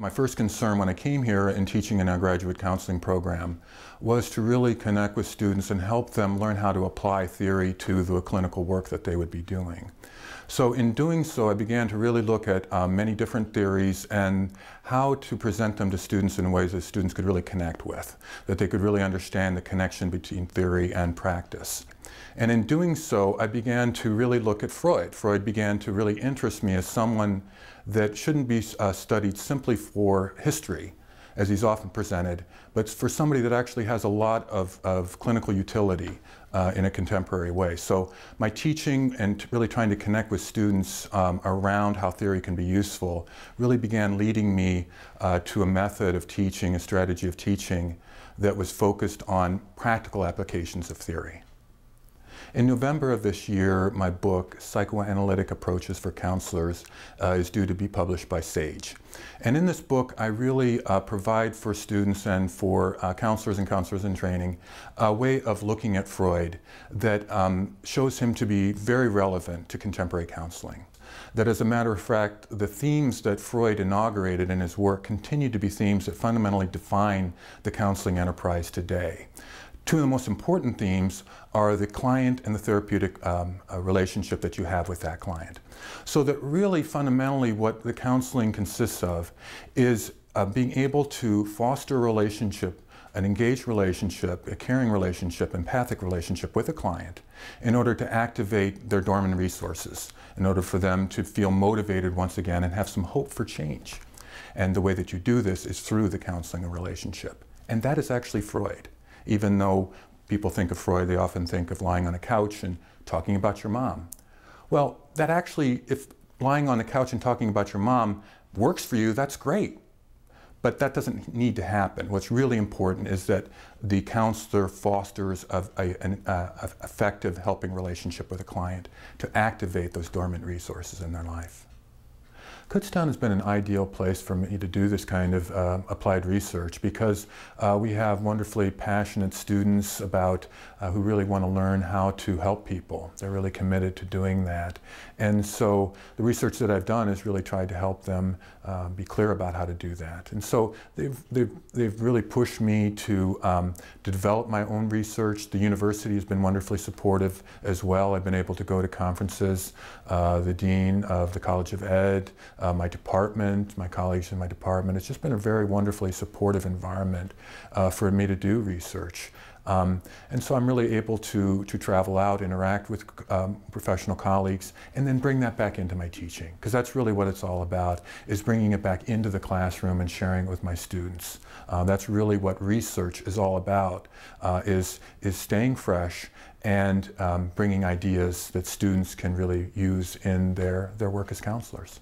My first concern when I came here in teaching in our graduate counseling program was to really connect with students and help them learn how to apply theory to the clinical work that they would be doing. So in doing so, I began to really look at many different theories and how to present them to students in ways that students could really connect with, that they could really understand the connection between theory and practice. And in doing so, I began to really look at Freud. Freud began to really interest me as someone that shouldn't be studied simply for history, as he's often presented, but for somebody that actually has a lot of clinical utility in a contemporary way. So my teaching and really trying to connect with students around how theory can be useful really began leading me to a method of teaching, a strategy of teaching that was focused on practical applications of theory. In November of this year, my book, Psychoanalytic Approaches for Counselors, is due to be published by Sage. And in this book, I really provide for students and for counselors and counselors in training a way of looking at Freud that shows him to be very relevant to contemporary counseling. That as a matter of fact, the themes that Freud inaugurated in his work continue to be themes that fundamentally define the counseling enterprise today. Two of the most important themes are the client and the therapeutic relationship that you have with that client. So that really fundamentally what the counseling consists of is being able to foster a relationship, an engaged relationship, a caring relationship, empathic relationship with a client in order to activate their dormant resources, in order for them to feel motivated once again and have some hope for change. And the way that you do this is through the counseling and relationship. And that is actually Freud. Even though people think of Freud, they often think of lying on a couch and talking about your mom. Well, that actually, if lying on the couch and talking about your mom works for you, that's great. But that doesn't need to happen. What's really important is that the counselor fosters an effective helping relationship with a client to activate those dormant resources in their life. Kutztown has been an ideal place for me to do this kind of applied research because we have wonderfully passionate students who really want to learn how to help people. They're really committed to doing that. And so the research that I've done has really tried to help them be clear about how to do that. And so they've really pushed me to develop my own research. The university has been wonderfully supportive as well. I've been able to go to conferences. The dean of the College of Ed, my department, my colleagues in my department. It's just been a very wonderfully supportive environment for me to do research. And so I'm really able to travel out, interact with professional colleagues, and then bring that back into my teaching. Because that's really what it's all about, is bringing it back into the classroom and sharing it with my students. That's really what research is all about, is staying fresh and bringing ideas that students can really use in their work as counselors.